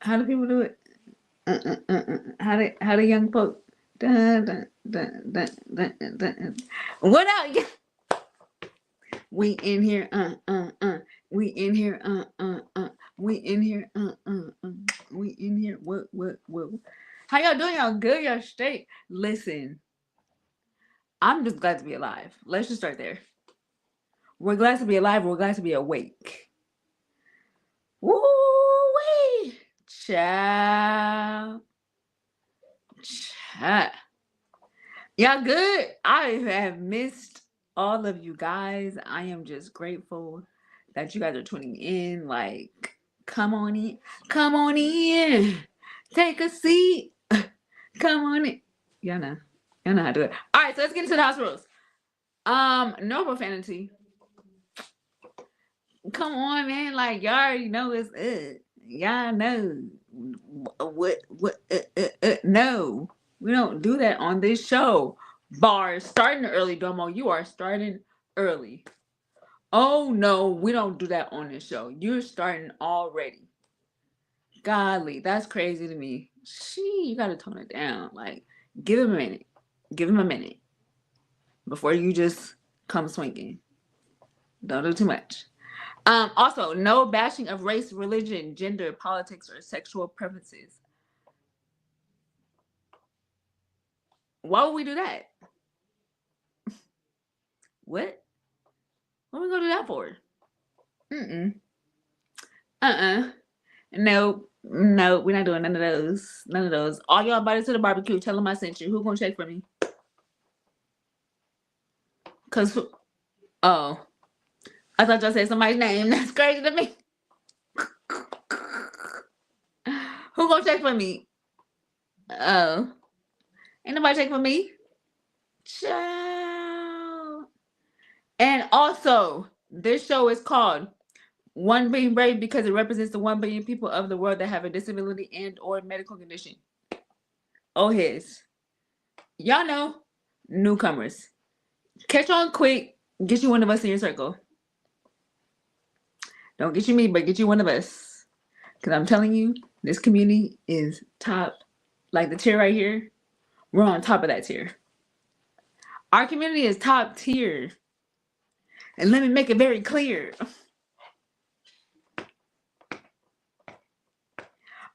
How do people do it? How do young folk? Dun, dun, dun, dun, dun, dun, dun. What up? We in here, We in here, We in here, We in here. What? How y'all doing? Y'all good? Y'all straight? Listen, I'm just glad to be alive. Let's just start there. We're glad to be alive. We're glad to be awake. Woo wee, child, child. Y'all good? I have missed all of you guys. I am just grateful that you guys are tuning in. Like, come on in. Come on in. Take a seat. Come on in. Y'all know. Y'all know how to do it. Alright, so let's get into the house rules. No profanity. Come on, man. Like, y'all already know it's y'all know no. We don't do that on this show. Bars starting early, Domo. You are starting early. Oh no, we don't do that on this show. You're starting already. Golly, that's crazy to me. You gotta tone it down. Like, give him a minute. Give him a minute before you just come swinging. Don't do too much. Also, no bashing of race, religion, gender, politics, or sexual preferences. Why would we do that? What? What are we gonna do that for? Mm-mm. Uh-uh. No, no, we're not doing none of those. None of those. All y'all invited to the barbecue. Tell them I sent you. Who gonna check for me? Cause oh, I thought y'all said somebody's name. That's crazy to me. Who gonna check for me? Oh, ain't nobody check for me. Child. And also, this show is called One Being Brave because it represents the 1 billion people of the world that have a disability and or medical condition. Oh, his. Y'all know, newcomers. Catch on quick. Get you one of us in your circle. Don't get you me, but get you one of us. Because I'm telling you, this community is top. Like the tier right here, we're on top of that tier. Our community is top tier. And let me make it very clear.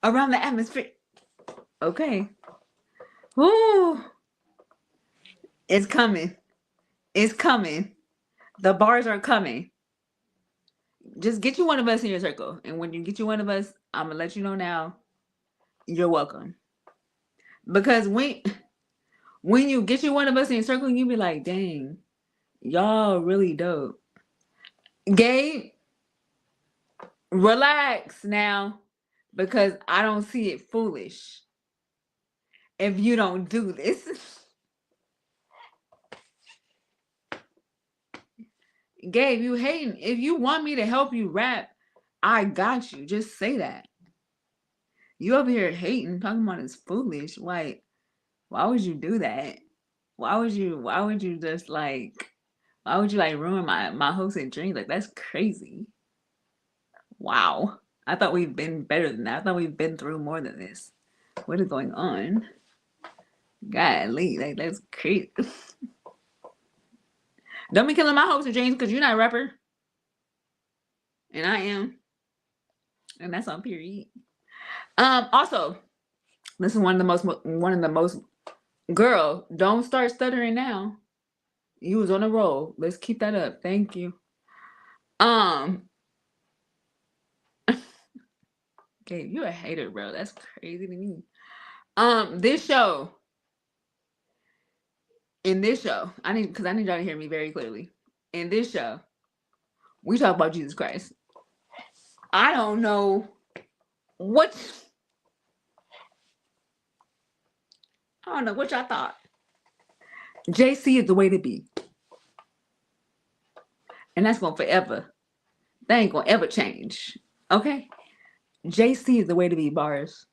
Around the atmosphere. Okay. Ooh. It's coming. It's coming. The bars are coming. Just get you one of us in your circle. And when you get you one of us, I'm going to let you know now, you're welcome. Because when you get you one of us in your circle, you be like, dang, y'all really dope. Gabe, relax now. Because I don't see it foolish if you don't do this. Gabe, you hating. If you want me to help you rap, I got you. Just say that. You over here hating, talking about it's foolish. Like, why would you do that? Why would you just like why would you like ruin my hopes and dreams? Like that's crazy. Wow. I thought we've been better than that. I thought we've been through more than this. What is going on? Golly, like that's crazy. Don't be killing my hopes and dreams because you're not a rapper. And I am. And that's on period. Also, this is one of the most girl, don't start stuttering now. You was on a roll. Let's keep that up. Thank you. Um, Gabe, you a hater, bro. That's crazy to me. This show, in this show, I need y'all to hear me very clearly. In this show, we talk about Jesus Christ. I don't know what I don't know what y'all thought. JC is the way to be. And that's gonna forever. That ain't gonna ever change. Okay? JC is the way to be, bars.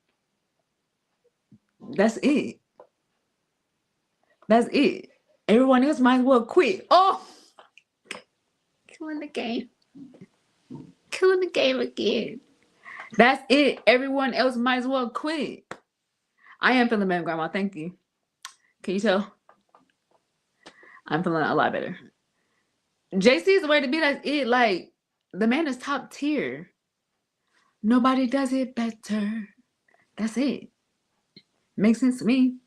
That's it. That's it. Everyone else might as well quit. Oh, killing the game. Killing the game again. That's it. Everyone else might as well quit. I am feeling better, Grandma. Thank you. Can you tell? I'm feeling a lot better. JC is the way to be. That's it. Like, the man is top tier. Nobody does it better. That's it. Makes sense to me.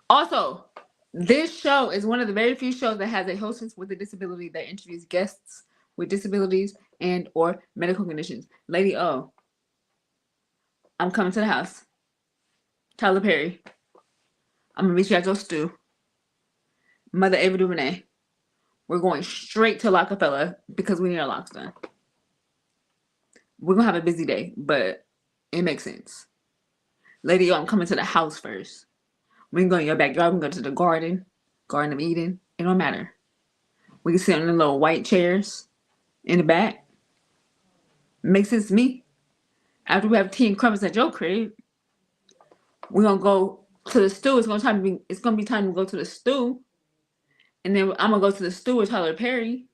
Also, this show is one of the very few shows that has a hostess with a disability that interviews guests with disabilities and or medical conditions. Lady O, I'm coming to the house. Tyler Perry, I'm gonna meet you at your stew. Mother Ava DuVernay, we're going straight to Rockefeller because we need our locks done. We're gonna have a busy day, but it makes sense. Lady O, I'm coming to the house first. We can go in your backyard. We can go to the Garden of Eden. It don't matter. We can sit on the little white chairs in the back. Makes sense to me. After we have tea and crumpets at your crib, we're gonna go to the stew. It's gonna be time to go to the stew. And then I'm gonna go to the stew with Tyler Perry.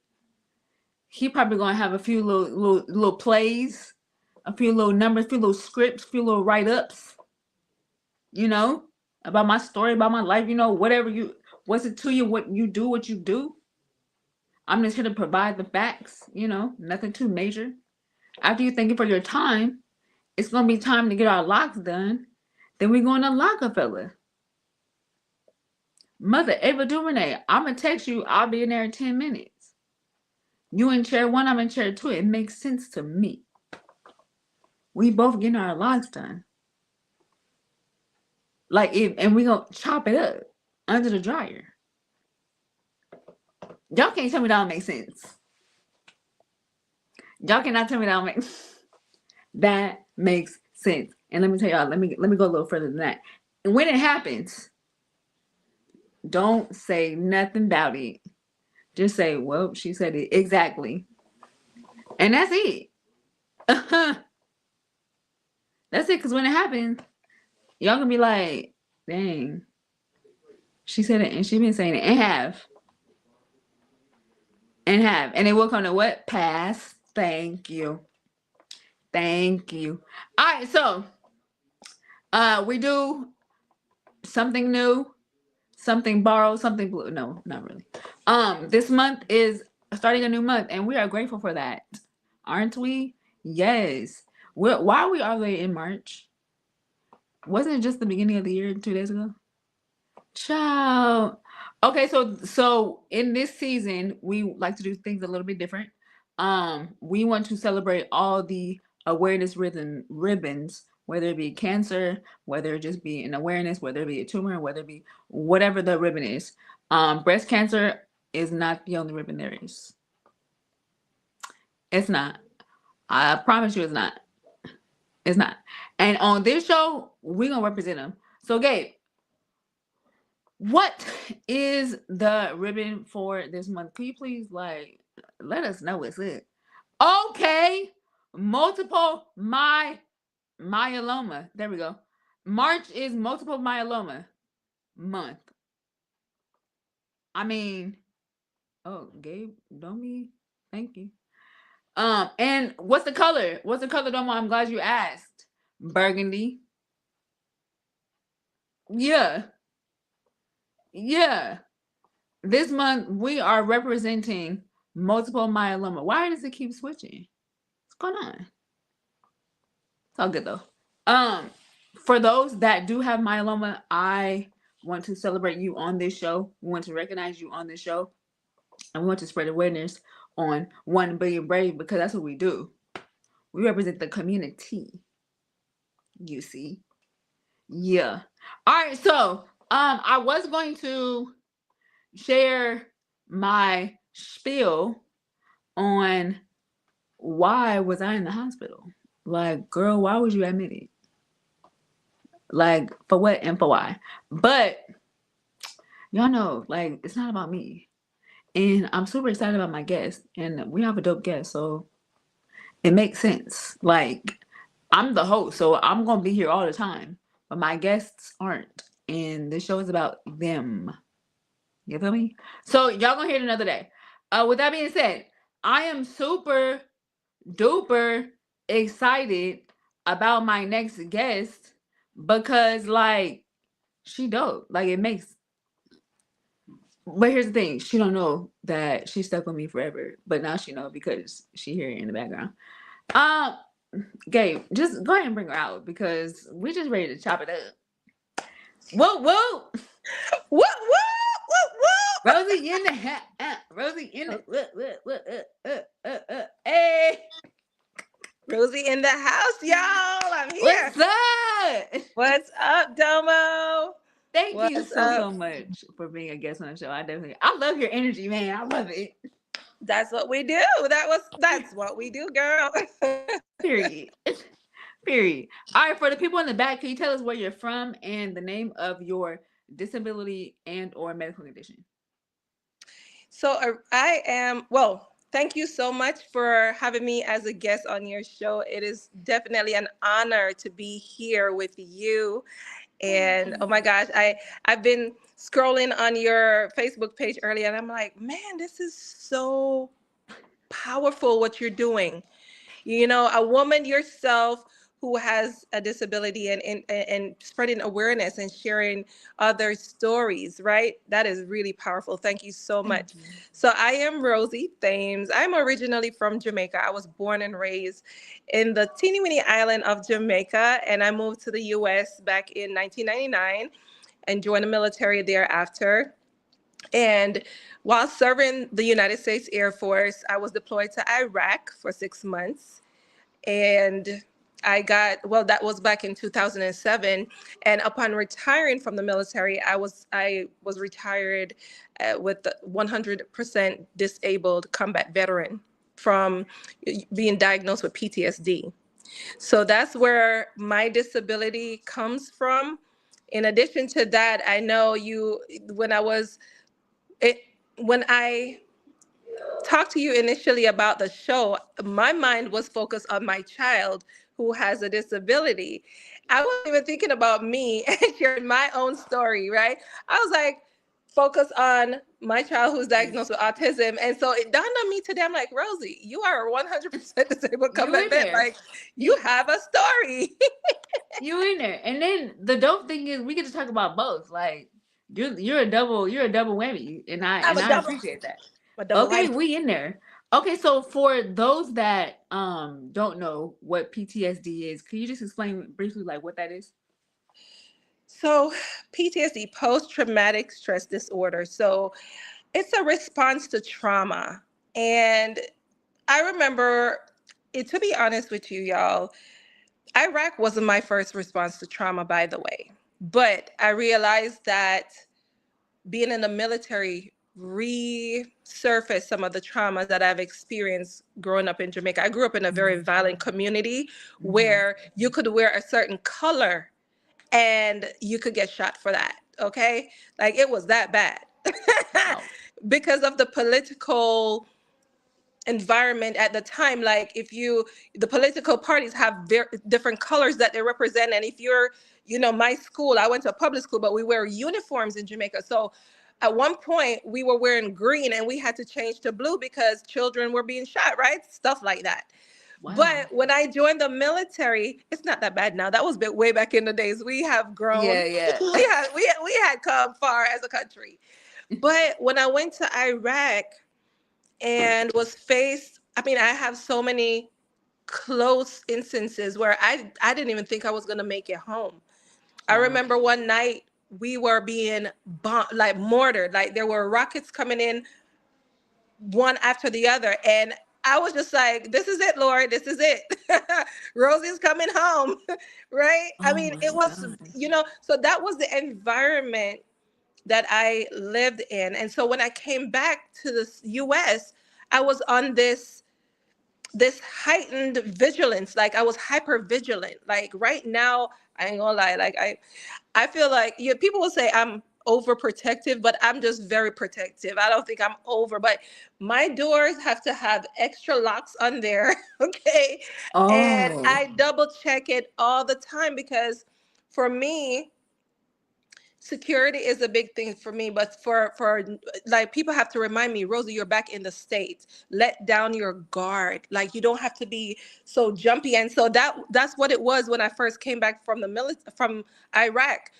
He probably gonna have a few little plays, a few little numbers, a few little scripts, a few little write-ups, you know, about my story, about my life, what's it to you, what you do. I'm just here to provide the facts, nothing too major. After you thank you for your time, it's gonna be time to get our locks done. Then we going to Rockefeller. Mother Ava DuVernay, I'm gonna text you. I'll be in there in 10 minutes. You in chair 1, I'm in chair 2. It makes sense to me. We both getting our locks done. And we gonna chop it up under the dryer. Y'all can't tell me that don't make sense. Y'all cannot tell me that don't make that makes sense. And let me tell y'all, let me go a little further than that. And when it happens, don't say nothing about it. Just say, well, she said it exactly. And that's it. That's it, because when it happens, y'all gonna be like, dang. She said it and she been saying it and have. And it will come to what? Pass. Thank you. Thank you. All right, so we do something new, something borrowed, something blue. No, not really. This month is starting a new month, and we are grateful for that, aren't we? Yes. Why are we already in March? Wasn't it just the beginning of the year 2 days ago? Ciao. Okay, so in this season, we like to do things a little bit different. We want to celebrate all the awareness ribbons, whether it be cancer, whether it just be an awareness, whether it be a tumor, whether it be whatever the ribbon is. Breast cancer is not the only ribbon there is. It's not. I promise you, it's not. It's not. And on this show, we're gonna represent them. So, Gabe, what is the ribbon for this month? Can you please let us know what's it? Okay, multiple myeloma. There we go. March is multiple myeloma month. I mean, oh, Gabe, don't be. Thank you. And what's the color? What's the color, Domo? I'm glad you asked. Burgundy. Yeah. Yeah. This month we are representing multiple myeloma. Why does it keep switching? What's going on? It's all good though. For those that do have myeloma, I want to celebrate you on this show. We want to recognize you on this show. And we want to spread awareness on 1 Billion Brave, because that's what we do. We represent the community. You see? Yeah. All right, so I was going to share my spiel on why was I in the hospital. Like, girl, why was you admitted? Like, for what and for why? But y'all know, like, it's not about me. And I'm super excited about my guest. And we have a dope guest, so it makes sense. Like, I'm the host, so I'm gonna be here all the time. But my guests aren't. And this show is about them. You feel me? So y'all gonna hear it another day. With that being said, I am super duper excited about my next guest because like she dope. Like it makes. But here's the thing: she don't know that she stuck with me forever. But now she know because she hear it in the background. Um, Gabe, just go ahead and bring her out because we just ready to chop it up. Whoa, whoa, Woo, woo, woo, Rosie in the Rosie in the hey, Rosie in the house, y'all. I'm here. what's up? What's up, Domo? Thank you What's so up? so much for being a guest on the show. I love your energy, man. I love it. That's what we do. That's what we do, girl. Period. Period. All right, for the people in the back, can you tell us where you're from and the name of your disability and or medical condition? So I am, well, thank you so much for having me as a guest on your show. It is definitely an honor to be here with you. Thank And oh you. my gosh, I've been scrolling on your Facebook page earlier and I'm like, man, this is so powerful what you're doing. You know, a woman yourself who has a disability and spreading awareness and sharing other stories, right? That is really powerful. Thank you so Thank much. you. So I am Rosie Thames. I'm originally from Jamaica. I was born and raised in the teeny weeny island of Jamaica, and I moved to the US back in 1999 and joined the military thereafter. And while serving the United States Air Force, I was deployed to Iraq for 6 months. And well, that was back in 2007. And upon retiring from the military, I was retired with the 100% disabled combat veteran from being diagnosed with PTSD. So that's where my disability comes from. In addition to that, I know you when I was it when I talked to you initially about the show, my mind was focused on my child who has a disability. I wasn't even thinking about me and sharing my own story, right? I was like, focus on my child who's diagnosed with autism. And so it dawned on me today, I'm like, Rosie, you are 100% disabled You combat in vet. there. Like, you You have a story. you in there. And then the dope thing is we get to talk about both. Like you're a double whammy. And I'm a I double, appreciate that. a double Okay, whammy. we in there. Okay, so for those that don't know what PTSD is, can you just explain briefly like what that is? So PTSD, post-traumatic stress disorder. So it's a response to trauma. And I remember it, to be honest with you, y'all, Iraq wasn't my first response to trauma, by the way. But I realized that being in the military resurfaced some of the traumas that I've experienced growing up in Jamaica. I grew up in a very violent community Mm-hmm. where you could wear a certain color and you could get shot for that. Okay. Like it was that bad Wow. because of the political environment at the time. Like if you the political parties have very different colors that they represent, and if you're, my school, I went to a public school, but we wear uniforms in Jamaica. So at one point we were wearing green and we had to change to blue because children were being shot, right? Stuff like that. Wow. But when I joined the military, it's not that bad now. That was way back in the days. We have grown. Yeah, yeah. We had come far as a country. But when I went to Iraq and was faced, I mean, I have so many close instances where I didn't even think I was going to make it home. I Wow. remember one night we were being bombed, like mortared, like there were rockets coming in one after the other. And I was just like, this is it, Lord, this is it. Rosie's coming home, right? I Oh mean, my it was, God. so that was the environment that I lived in. And so when I came back to the US, I was on this heightened vigilance. Like I was hyper vigilant. Like right now, I ain't gonna lie, like I feel like, people will say I'm overprotective, but I'm just very protective. I don't think I'm over, but my doors have to have extra locks on there, okay? And Oh. I double check it all the time because for me, security is a big thing for me, but for like, people have to remind me, Rosie, you're back in the States. Let down your guard. Like, you don't have to be so jumpy. And so that's what it was when I first came back from from Iraq.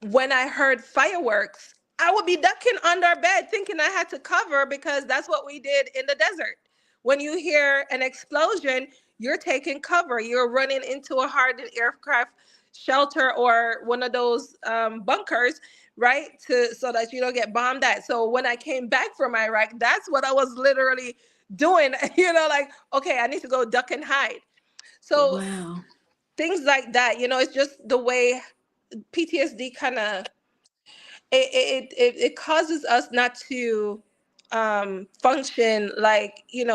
When I heard fireworks, I would be ducking under bed thinking I had to cover, because that's what we did in the desert. When you hear an explosion, you're taking cover. You're running into a hardened aircraft shelter or one of those bunkers, right? So that you don't get bombed at. So when I came back from Iraq, that's what I was literally doing. Like, okay, I need to go duck and hide. So Wow. things like that, it's just the way PTSD kind of, it causes us not to function like, in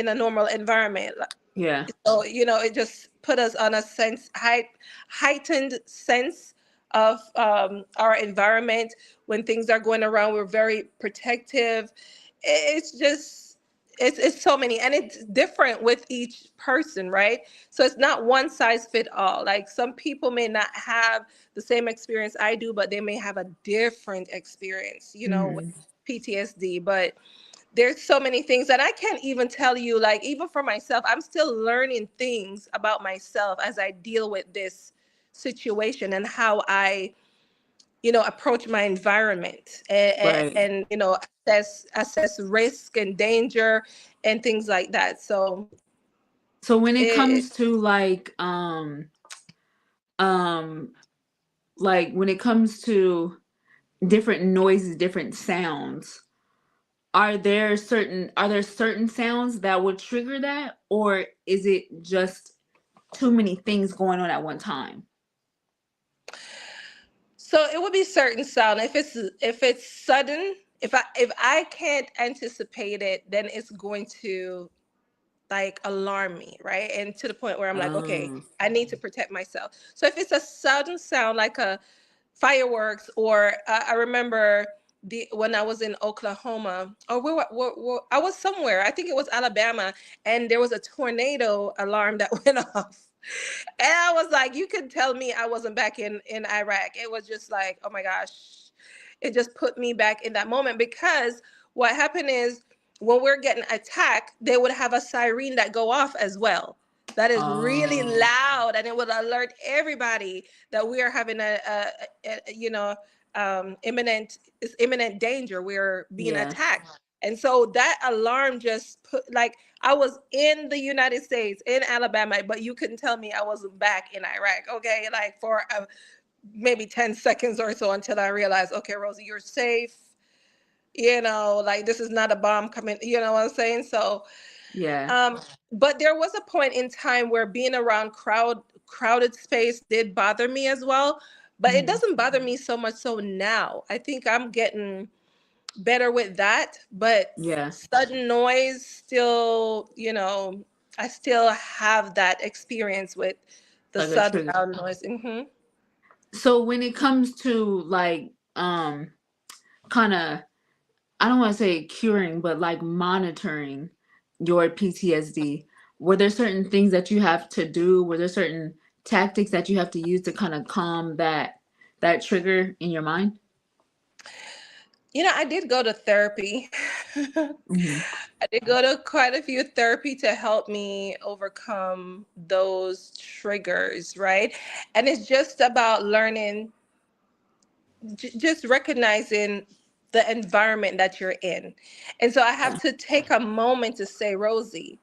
a normal environment. Yeah. So, it just put us on a heightened sense of our environment. When things are going around, we're very protective. It's just, it's so many, and it's different with each person, right? So it's not one size fit all. Like, some people may not have the same experience I do, but they may have a different experience, with Mm. PTSD. But there's so many things that I can't even tell you. Like, even for myself, I'm still learning things about myself as I deal with this situation, and how I, approach my environment, Right. and assess risk and danger and things like that. So So when it it, comes to um like when it comes to different noises, different sounds, are there certain sounds that would trigger that, or is it just too many things going on at one time? so it would be certain sound. If it's sudden, if I can't anticipate it, then it's going to, like, alarm me, right? And to the point where I'm like, okay, Oh, I need to protect myself. So if it's a sudden sound, like a fireworks, or I remember when I was in Oklahoma, or I was somewhere, I think it was Alabama, and there was a tornado alarm that went off. And I was like, you could tell me I wasn't back in Iraq. It was just like, oh my gosh, it just put me back in that moment. Because what happened is, when we're getting attacked, they would have a siren that go off as well. That is really oh, loud, and it would alert everybody that we are having imminent danger. We're being yeah, attacked. And so that alarm just put, like, I was in the United States, in Alabama, but you couldn't tell me I wasn't back in Iraq. Okay, like, for maybe 10 seconds or so, until I realized, okay, Rosie, you're safe. Like, this is not a bomb coming. You know what I'm saying? So, yeah. um, but there was a point in time where being around crowded space did bother me as well. But it Mhm. doesn't bother me so much. So now I think I'm getting better with that. But Yeah, sudden noise still, I still have that experience with the like a sudden trigger. loud noise. So when it comes to kind of, I don't want to say curing, but like monitoring your PTSD, were there certain things that you have to do? Were there certain tactics that you have to use to kind of calm that trigger in your mind? I did go to therapy. Hmm. I did go to quite a few therapy to help me overcome those triggers, right? And it's just about learning, just recognizing the environment that you're in. And so I have Yeah. to take a moment to say, Rosie,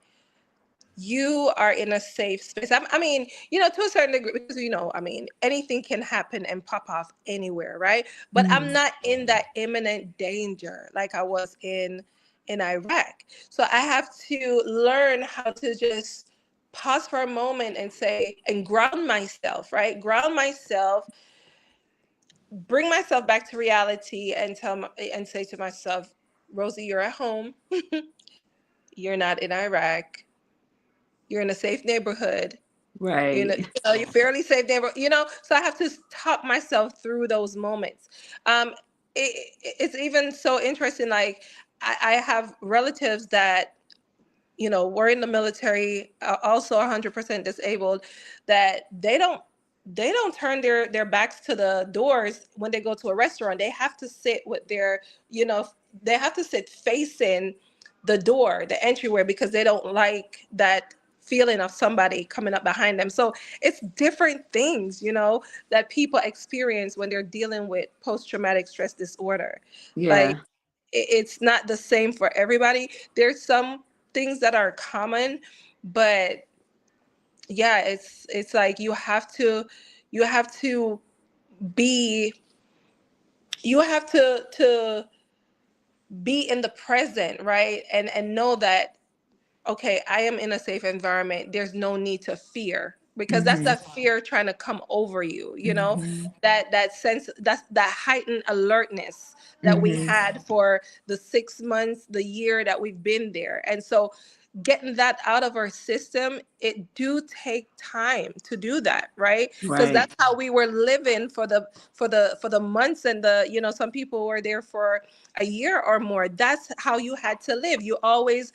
you are in a safe space. I mean, to a certain degree, because, I mean, anything can happen and pop off anywhere, right? But I'm Hmm. not in that imminent danger like I was in Iraq. So I have to learn how to just pause for a moment and say, and ground myself, right? Ground myself, bring myself back to reality, and and say to myself, Rosie, you're at home. You're not in Iraq. You're in a safe neighborhood. Right. You're fairly safe there, so I have to talk myself through those moments. um it's even so interesting, like, I have relatives that were in the military, also 100% disabled, that they don't they don't turn their backs to the doors when they go to a restaurant. They have to sit with their, you know, they have to sit facing the door, the entryway, because they don't like that feeling of somebody coming up behind them. So it's different things, you know, that people experience when they're dealing with post-traumatic stress disorder. Like Yeah. it's not the same for everybody. There's some things that are common, but yeah, it's like you have to be you have to be in the present, right? And know that, okay, I am in a safe environment. There's no need to fear, because that's Mhm. that fear trying to come over you, you know, Mhm. that sense, that's that heightened alertness that we Mhm. had for the 6 months, the year that we've been there. And so getting that out of our system, it do take time to do that, right? Because Right. that's how we were living for the months, and the, you know, some people were there for a year or more. That's how you had to live. You always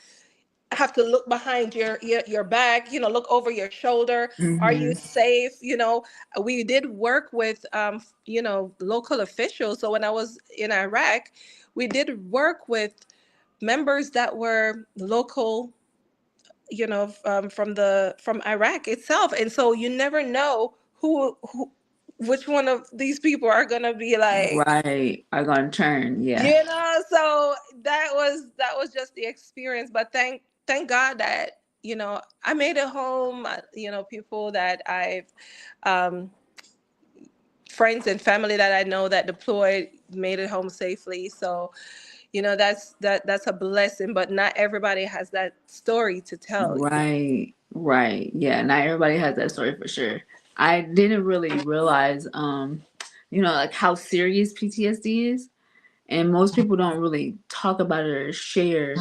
have to look behind your back, you know, look over your shoulder. Are you Mhm. safe? You know, we did work with you know, local officials. So when I was in Iraq, we did work with members that were local, you know, from Iraq itself. And so you never know who which one of these people are gonna be like, Right. Are gonna turn. Yeah. you know. So that was just the experience. But thank God that, you know, I made it home. You know, people that I've um friends and family that I know that deployed made it home safely. So, you know, that's a blessing, but not everybody has that story to tell. Right. Right. Yeah. Not everybody has that story for sure. I didn't really realize, like how serious PTSD is. And most people don't really talk about it or share.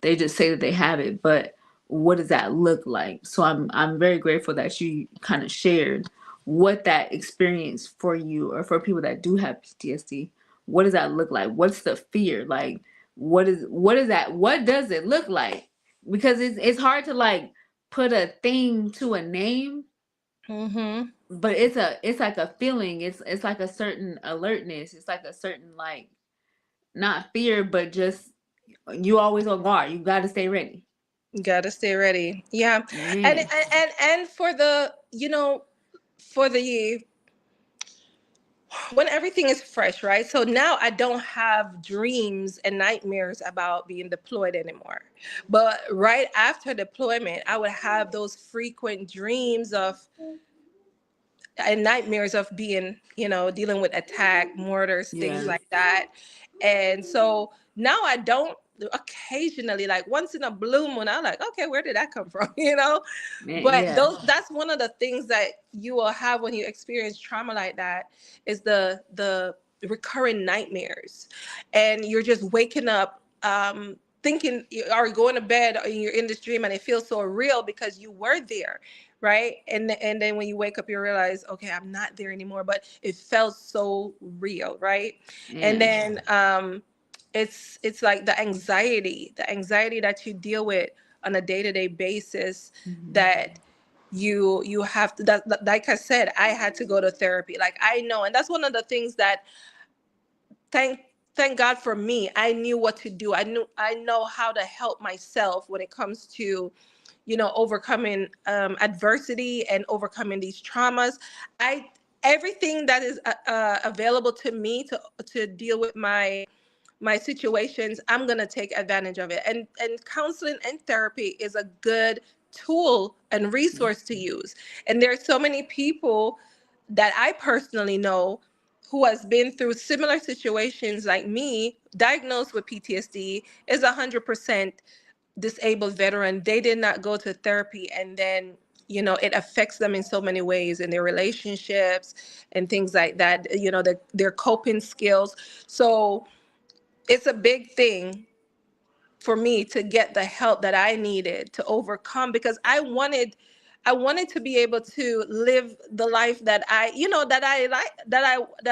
They just say that they have it, but what does that look like? So I'm very grateful that you kind of shared what that experience for you, or for people that do have PTSD. What does that look like? What's the fear like? What is that? What does it look like? Because it's hard to like put a thing to a name, Mm-hmm. but it's like a feeling. It's like a certain alertness. It's like a certain like, not fear, but just you always on guard. You got to stay ready. Gotta stay ready. Yeah. and Yeah. and for the, you know, for the, when everything is fresh, right? So now I don't have dreams and nightmares about being deployed anymore. But right after deployment, I would have those frequent dreams of and nightmares of being, you know, dealing with attack, mortars, things Yeah. like that. And so now I don't, occasionally, like once in a blue moon, I'm like, okay, where did that come from? You know? But Yeah. those, that's one of the things that you will have when you experience trauma like that, is the recurring nightmares. And you're just waking up thinking, or going to bed and you're in this dream and it feels so real because you were there, right? And then when you wake up, you realize, okay, I'm not there anymore, but it felt so real, right? And Yeah. then it's like the anxiety that you deal with on a day-to-day basis, Hmm. that you have to, that, like I said, I had to go to therapy. Like, I know, and that's one of the things that, thank thank God for me, I knew what to do. I know how to help myself when it comes to, you know, overcoming adversity and overcoming these traumas. I Everything that is available to me to deal with my situations, I'm going to take advantage of it. And counseling and therapy is a good tool and resource to use. And there's so many people that I personally know who has been through similar situations like me, diagnosed with PTSD, is 100% disabled veteran. They did not go to therapy, and then, you know, it affects them in so many ways in their relationships and things like that, you know, their coping skills. So it's a big thing for me to get the help that I needed to overcome, because I wanted to be able to live the life that I, you know, that I like, that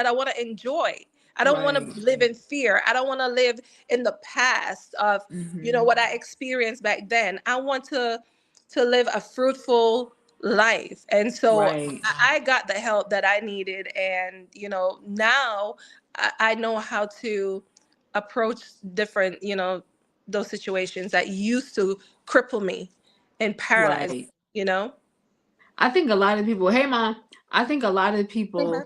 I want to enjoy. I don't want Right. to live in fear. I don't want to live in the past of, you know, Hmm. what I experienced back then. I want to live a fruitful, life. And so Right. I got the help that I needed. And, now I know how to approach different, those situations that used to cripple me and paralyze Right. me. I think a lot of people, hey mom, I think a lot of Mhm. people,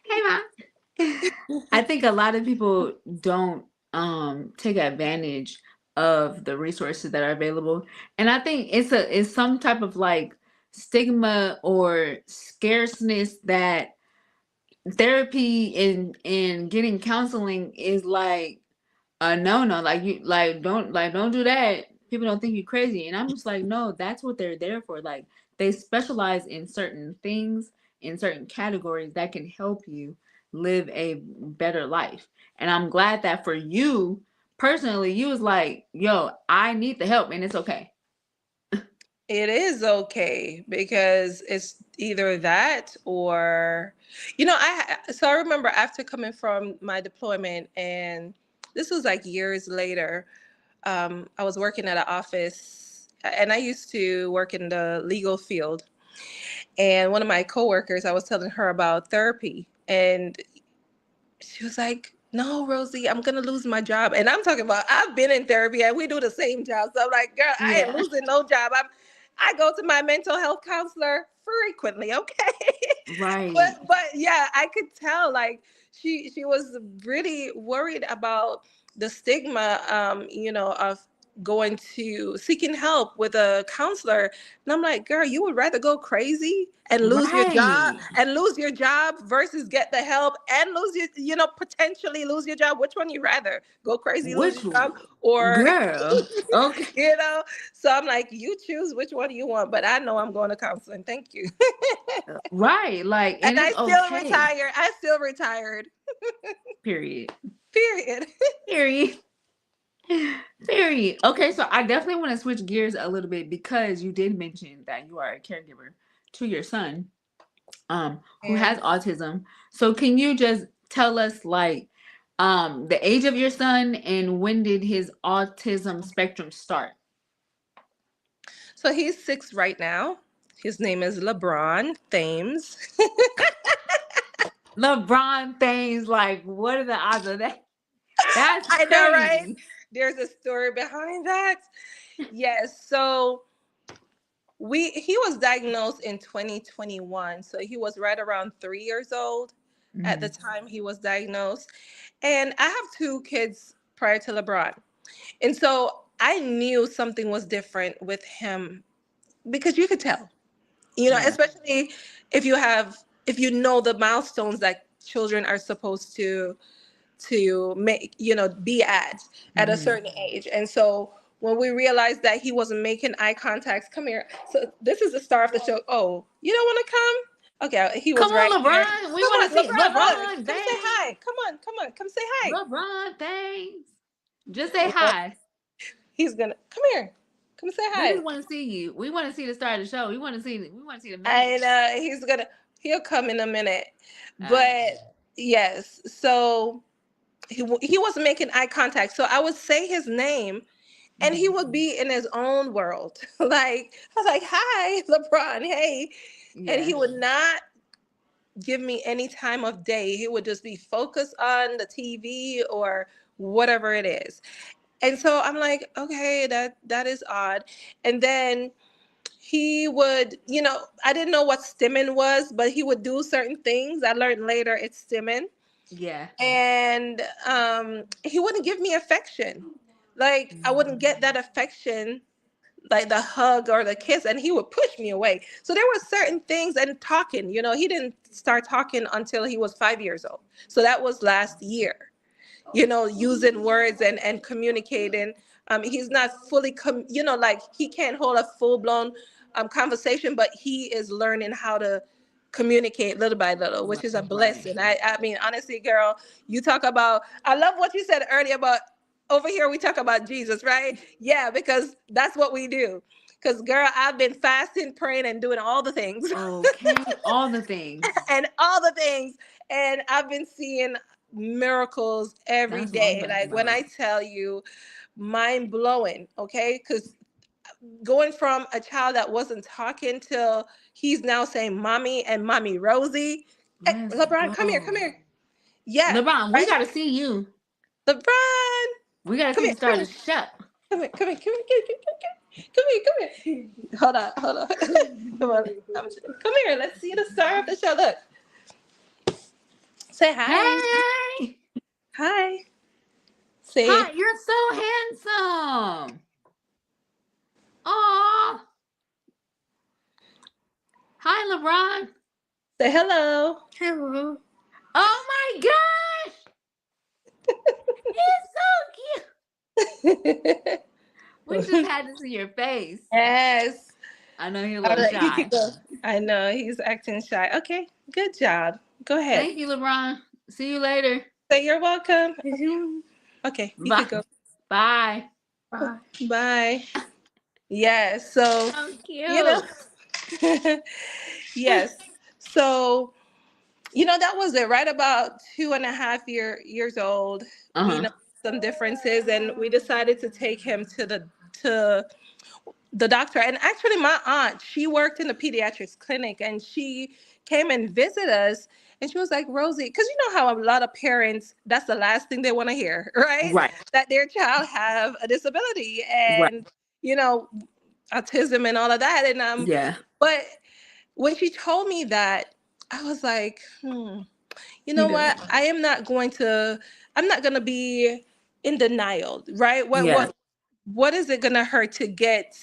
hey mom, I think a lot of people don't take advantage of the resources that are available. And I think it's some type of like stigma or scarceness that therapy and getting counseling is like no, like you don't do that. People don't think you crazy. And I'm just like, no, that's what they're there for. Like they specialize in certain things, in certain categories that can help you live a better life. And I'm glad that for you personally, you was like, yo, I need the help and it's okay. It is okay because it's either that or, so I remember after coming from my deployment, and this was like years later. I was working at an office, and I used to work in the legal field. And one of my coworkers, I was telling her about therapy, and she was like, "No, Rosie, I'm gonna lose my job." And I'm talking about I've been in therapy and we do the same job. So I'm like, "Girl, I ain't Yeah. losing no job. I go to my mental health counselor frequently, okay?" Right. but yeah, I could tell like she was really worried about the stigma, of going to seeking help with a counselor. And I'm like, girl, you would rather go crazy and Right. lose your job versus get the help and lose your, potentially lose your job. Which one you rather? Go crazy, lose Which your job, or girl? Okay. you know? So I'm like, you choose which one you want, but I know I'm going to counseling. Thank you. Right. Like, And and it's okay. I still retired. Period. Period. Period. Period. Okay, so I definitely want to switch gears a little bit because you did mention that you are a caregiver to your son, who Yeah. has autism. So can you just tell us like the age of your son and when did his autism spectrum start? So he's 6 right now. His name is LeBron Thames. LeBron things like what are the odds of that? That's I know, right? crazy. There's a story behind that. Yes. So he was diagnosed in 2021. So he was right around 3 years old at the Mhm. time he was diagnosed. And I have two kids prior to LeBron. And so I knew something was different with him because you could tell, Yeah. especially if if you know the milestones that children are supposed to make, be at a Hmm. certain age. And so when we realized that he wasn't making eye contacts, come here. So this is the star of the show. Oh, you don't want to come? Okay, he was Come right on, here. LeBron. We Come want on, to see LeBron, look. LeBron Come say things. hi. Come on, come say hi. LeBron things. Just say Well, hi. he's gonna come here. Come say We hi. just want to see you. We want to see the start of the show. We want to see the And magic. he'll come in a minute. All right. But yes, so he wasn't making eye contact. So I would say his name and he Hmm. would be in his own world. Like I was like, "Hi, LeBron, hey," and Yeah. he would not give me any time of day. He would just be focused on the TV or whatever it is. And so I'm like, okay, that is odd. And then he would, I didn't know what stimming was, but he would do certain things. I learned later it's stimming. Yeah. And he wouldn't give me affection. Like I wouldn't get that affection, like the hug or the kiss, and he would push me away. So there were certain things. And talking, he didn't start talking until he was 5 years old. So that was last year, using words and communicating. He's not fully like he can't hold a full-blown conversation, but he is learning how to communicate little by little, which is a Right. Right. blessing. I mean, honestly, girl, you talk about, I love what you said earlier about, over here we talk about Jesus, right? Yeah, because that's what we do. Because girl, I've been fasting, praying, and doing all the things. Okay. All the things. And all the things. And I've been seeing miracles every That's what I'm day. about to Like when say. I tell you, mind blowing, okay? Because going from a child that wasn't talking till he's now saying mommy and mommy Rosie. Hey, Let's LeBron, come here, come go. here. Yeah, LeBron, we right? gotta see you. LeBron, We gotta come see you here, come start a here, show. come here, come here, come here, come here, come here. Hold on, hold on. Come on, come here. Let's see the star of the show. Look, say hi. Hey! Hi. Say Hi, you're so handsome. Aw. Hi, LeBron. say hello. Hello. Oh my gosh! He's so cute. We just had to see your face. Yes. I know you're a All little right, you can shy. go. I know he's acting shy. Okay, good job. Go ahead. Thank you, LeBron. See you later. Say you're welcome. Is you? Okay, you Bye. could go. Bye. Bye. Bye. Yes. So, So you know, cute. yes. So, that was it. Right about 2.5 years old. We Uh-huh. know some differences, and we decided to take him to the doctor. And actually, my aunt, she worked in the pediatrics clinic, and she came and visited us. And she was like, Rosie, because you know how a lot of parents, that's the last thing they want to hear, right? Right. That their child have a disability Right. and, you know, autism and all of that. And Yeah. but when she told me that, I was like, you He know does. what? I'm not gonna be in denial, right? What Yeah. what what is it gonna hurt to get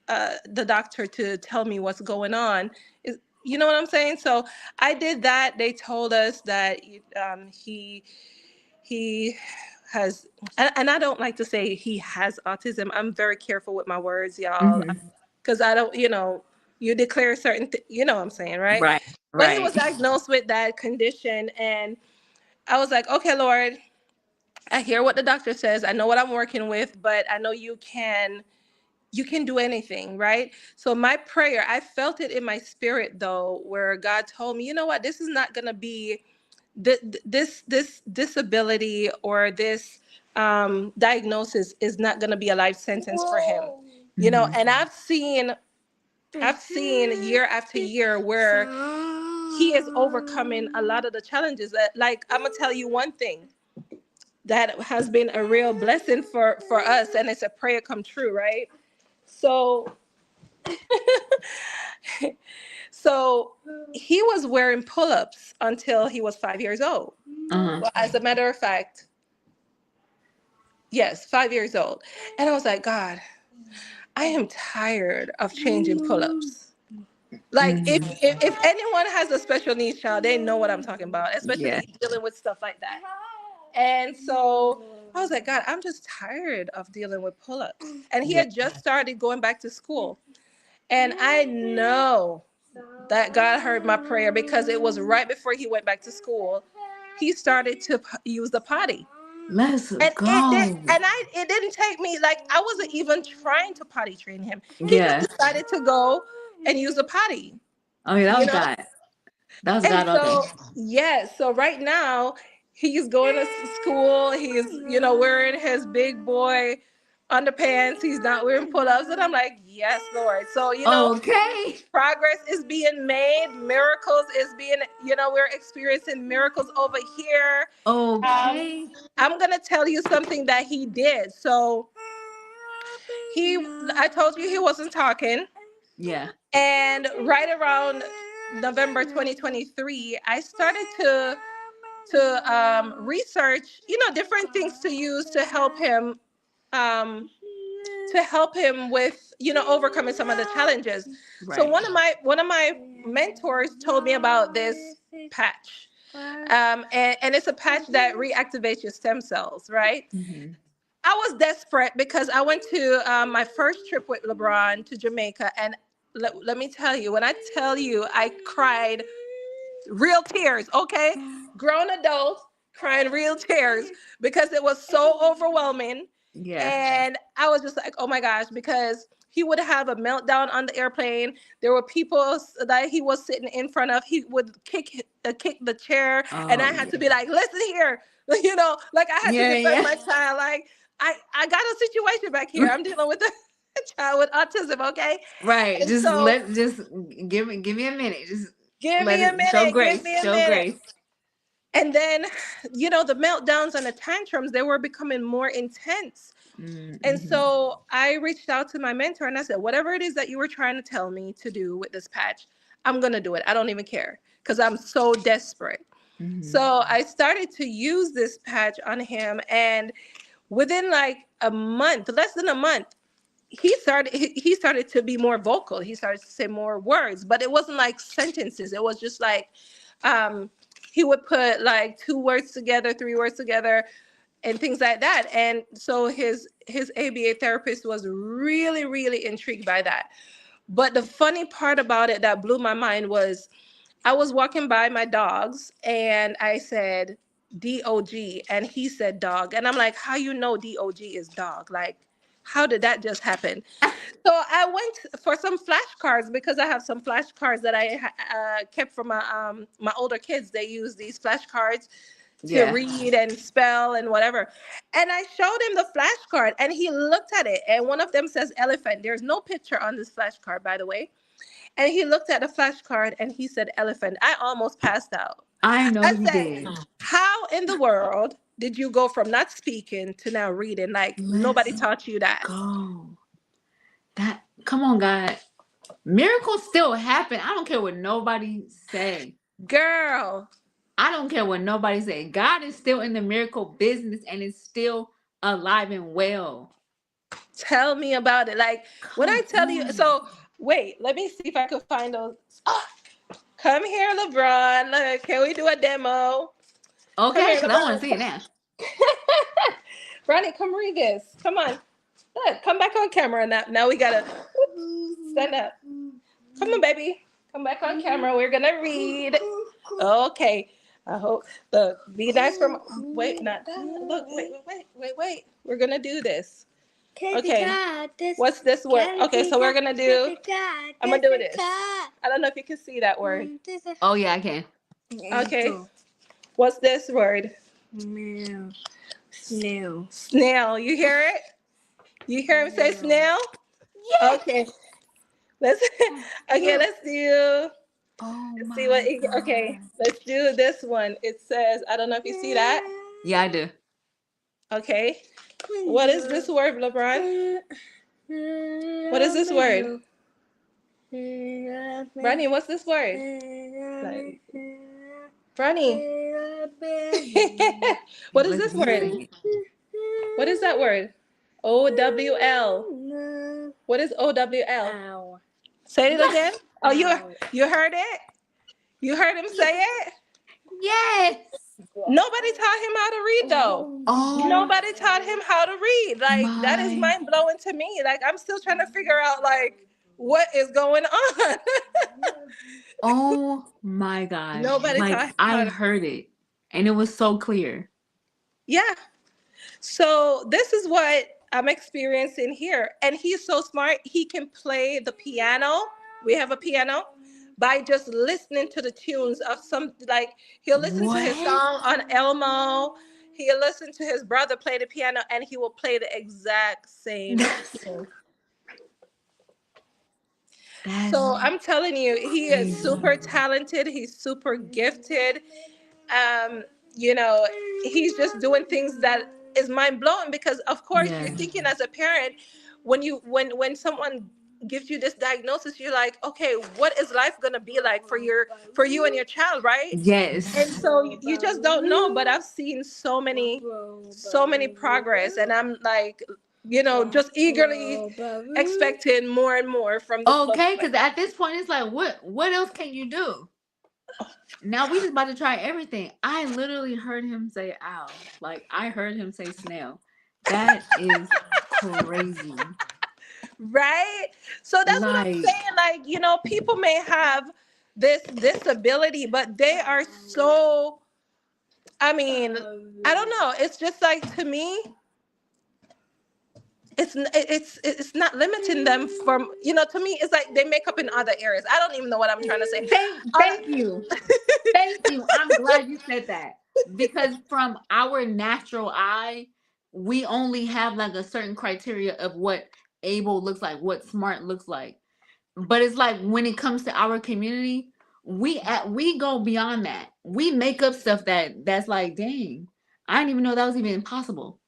the doctor to tell me what's going on? Is You know what I'm saying? So I did that. They told us that he has, and I don't like to say he has autism. I'm very careful with my words, y'all, Hmm. because I don't, you declare certain, you know what I'm saying, right? Right. But he was Right. diagnosed with that condition, and I was like, okay, Lord, I hear what the doctor says. I know what I'm working with, but I know you can do anything, right? So my prayer, I felt it in my spirit though, where God told me, you know what, this is not gonna be this disability or this diagnosis is not gonna be a life sentence for him. Hmm. And I've seen year after year where he is overcoming a lot of the challenges. That, like, I'm gonna tell you one thing that has been a real blessing for us, and it's a prayer come true, right? So so he was wearing pull-ups until he was 5 years old. Uh-huh. Well, as a matter of fact, yes, 5 years old. And I was like, God, I am tired of changing pull-ups. Like, Hmm. if anyone has a special needs child, they know what I'm talking about, Yeah. especially dealing with stuff like that. And so I was like, God, I'm just tired of dealing with pull-ups. And he Yeah. had just started going back to school. And I know that God heard my prayer because it was right before he went back to school. He started to use the potty. Let's And go. it didn't take me, like, I wasn't even trying to potty train him. He just Yeah. decided to go and use the potty, Oh yeah, that you was know? God. That was And God all day. so, yes, so right now he's going to school. He's, wearing his big boy underpants. He's not wearing pull-ups. And I'm like, yes, Lord. So, Okay. progress is being made. Miracles is being, we're experiencing miracles over here. Um, Okay. I'm going to tell you something that he did. So I told you he wasn't talking. Yeah. And right around November 2023, I started to research, different things to use um, to help him with, overcoming some of the challenges. So Right. one of my mentors told me about this patch, and it's a patch that reactivates your stem cells, right? Hmm. I was desperate because I went to my first trip with LeBron to Jamaica, and let me tell you, when I tell you, I cried real tears, okay? Grown adults crying real tears because it was so overwhelming. Yeah. And I was just like, oh my gosh, because he would have a meltdown on the airplane. There were people that he was sitting in front of. He would kick the chair, and Oh I had yeah. to be like, listen here, like I had to Yeah. defend Yeah. my child. Like, I got a situation back here. I'm dealing with it. child with autism, okay? Right. And Just so let just give me a minute. Just give let me a it show minute, give grace. me a Show minute. grace. And then, the meltdowns and the tantrums, they were becoming more intense. And Mm-hmm. so I reached out to my mentor and I said, whatever it is that you were trying to tell me to do with this patch, I'm going to do it. I don't even care because I'm so desperate. Mm-hmm. So I started to use this patch on him. And within like a month, less than a month, he started to be more vocal. He started to say more words, but it wasn't like sentences. It was just like um, he would put like two words together, three words together, and things like that. And so his ABA therapist was really, really intrigued by that. But the funny part about it that blew my mind was I was walking by my dogs and I said DOG and he said dog. And I'm like, how you know DOG is dog? Like, how did that just happen? So I went for some flashcards because I have some flashcards that I kept from my older kids. They use these flashcards to Yeah. read and spell and whatever. And I showed him the flashcard and he looked at it. And one of them says elephant. There's no picture on this flashcard, by the way. And he looked at the flashcard and he said elephant. I almost passed out. I know I you said, did. how in the world did you go from not speaking to now reading? Like nobody Let's taught you that. go. That come on, God. Miracles still happen. I don't care what nobody say. Girl, I don't care what nobody say. God is still in the miracle business and is still alive and well. tell me about it. Like when I Come tell you, on. so wait, let me see if I can find those. Oh, come here, LeBron. Look, can we do a demo? Come Okay, here, because I want to see it LeBron. now. Ronnie, come read this. Come on. Look, come back on camera now. Now we gotta stand up. Come on, baby. Come back on camera. We're gonna read. Okay. I hope. Look, be nice for. Wait, not that. Look, wait. We're gonna do this. Okay. What's this word? Okay, so we're gonna do. I'm gonna do this. I don't know if you can see that word. Oh, yeah, I can. Okay. What's this word? Snail. You hear it? You hear him say snail? Okay. Let's let's do. Oh, Let's see my okay, God. let's do this one. It says, I don't know if you see that. Yeah, I do. Okay. What is this word, LeBron? What is this word? Bronny, what's this word? Like, Bronny. What is Let's this be word? singing. What is that word? OWL. What is OWL? Say it again. Oh, you heard it? You heard him say it? Yes. Nobody taught him how to read though. Oh, Nobody taught him how to read. Like that is my. mind blowing to me. Like I'm still trying to figure out like what is going on. Oh, my God. Nobody Like, taught him I how to. heard it, and it was so clear. Yeah. So this is what I'm experiencing here. And he's so smart. He can play the piano. We have a piano by just listening to the tunes of some, like he'll listen to his What? song on Elmo. He'll listen to his brother play the piano and he will play the exact same That's tune. that's So I'm telling you, he is crazy. super talented. He's super gifted. Um, you know, he's just doing things that is mind blowing because of course you're Yes. thinking as a parent when you when someone gives you this diagnosis, you're like, okay, what is life gonna be like for you and your child, right? And Yes. so you just don't know. But I've seen so many progress, and I'm like, just eagerly expecting more and more from this little Okay, boy. because at this point it's like, what else can you do? Now we just about to try everything. I literally heard him say owl. Like I heard him say snail. That is crazy. Right? So that's what I'm Like, saying. Like, people may have this disability, but they are so, I mean, I don't know. It's just like to me, it's not limiting them from, to me, it's like they make up in other areas. I don't even know what I'm trying to say. thank you. Thank you. I'm glad you said that. Because from our natural eye, we only have like a certain criteria of what able looks like, what smart looks like. But it's like when it comes to our community, we go beyond that. We make up stuff that's like, dang, I didn't even know that was even possible.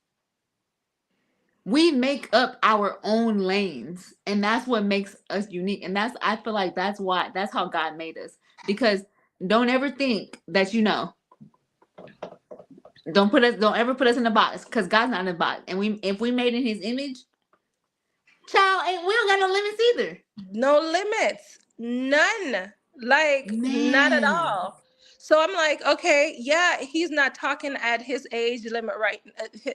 We make up our own lanes, and that's what makes us unique. And that's, I feel like that's why, that's how God made us. Because don't ever think that you know. Don't ever put us in a box, because God's not in a box. And we, if we made in His image, child, ain't, we don't got no limits either. No limits, none, like not at Man, all. So I'm like, okay, yeah, he's not talking at his age limit, right?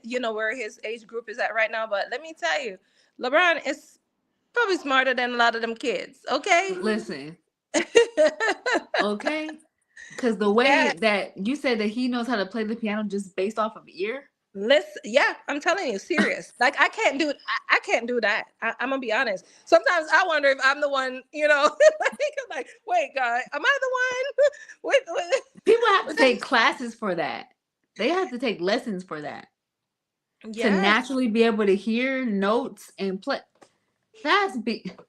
Where his age group is at right now. But let me tell you, LeBron is probably smarter than a lot of them kids. Okay. listen, okay? Because the Yeah. way that you said that he knows how to play the piano just based off of ear. Listen, yeah, I'm telling you, serious. Like I can't do it. I can't do that. I'm gonna be honest. Sometimes I wonder if I'm the one. I'm like, wait, God, am I the one? People have to Wait, take classes for that. They have to take lessons for that to yes. naturally be able to hear notes and play. That's big.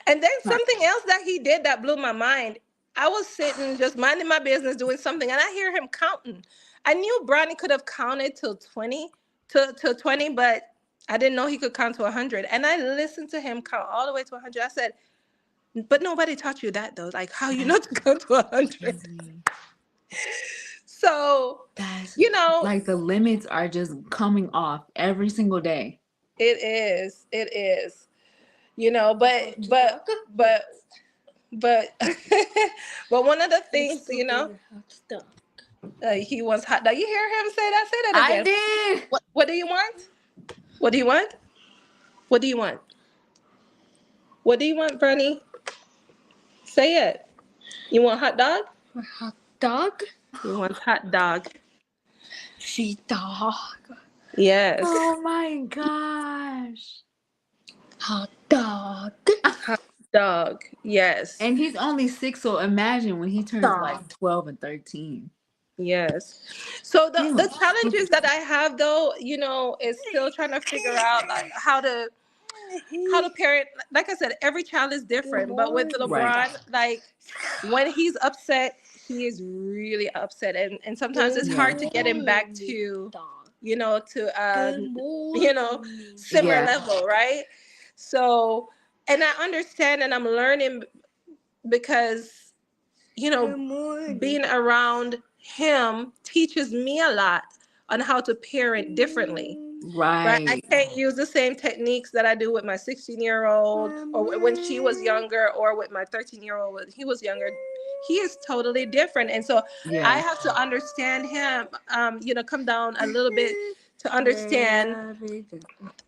And then something else that he did that blew my mind. I was sitting just minding my business doing something, and I hear him counting. I knew Bronny could have counted till 20, to 20, but I didn't know he could count to 100. And I listened to him count all the way to 100. I said, but nobody taught you that though. Like how you know to count to 100. Crazy. So, That's you know, like the limits are just coming off every single day. it is. It is. But but but one of the things, he wants hot dog. You hear him say that? Say that I again. did. What do you want? What do you want? What do you want? What do you want, Bernie? Say it. You want hot dog? Hot dog? You want hot dog? She dog. Yes. Oh my gosh. Hot dog. Hot dog. Yes. And he's only 6, so imagine when he turns like 12 and 13. Yes. So the He the was challenges that I have though, is still trying to figure out like how to parent. Like I said, every child is different. But with right. LeBron, like when he's upset, he is really upset, and sometimes it's Yeah. hard to get him back to similar Yeah. level, right? So, and I understand, and I'm learning because being around him teaches me a lot on how to parent differently. Right, I Right. can't use the same techniques that I do with my 16-year-old, or when she was younger, or with my 13-year-old when he was younger. He is totally different, and so I Yeah. have to understand him. Come down a little bit to understand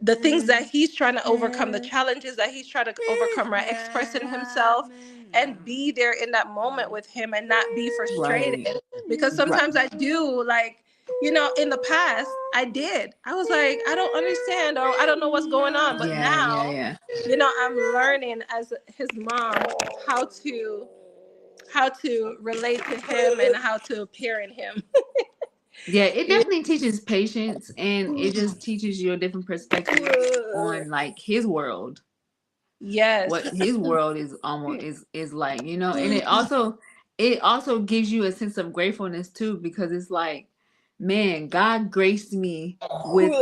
the things that he's trying to overcome, the challenges that he's trying to overcome, right? Expressing himself and be there in that moment with him and not be frustrated. Right. Because Right. sometimes I do, like, in the past, I did. I was like, I don't understand, or I don't know what's going on. But Yeah. Yeah. now, Yeah. I'm learning as his mom how to relate to him and how to parent him. Yeah. It definitely teaches patience, and it just teaches you a different perspective on like his world. Yes. What his world is almost is like, and it also gives you a sense of gratefulness too, because it's like, man, God graced me with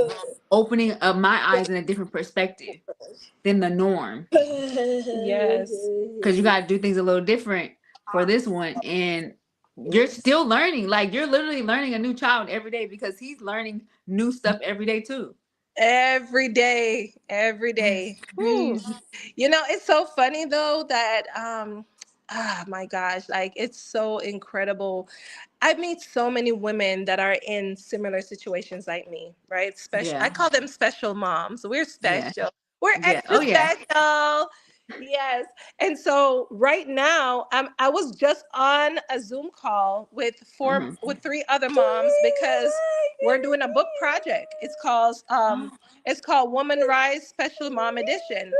opening up my eyes in a different perspective than the norm, Yes. because you got to do things a little different for this one. And you're still learning, like you're literally learning a new child every day, because he's learning new stuff every day too. Every day, every That's day. Whew. crazy. It's so funny though that my gosh, like it's so incredible. I meet so many women that are in similar situations like me, right? Special, I Yeah. call them special moms. We're Yeah. special. We're Yeah. Oh extra yeah. special. Yes. And so right now, I was just on a Zoom call Hmm. with three other moms because we're doing a book project. It's called Woman Rise Special Mom Edition.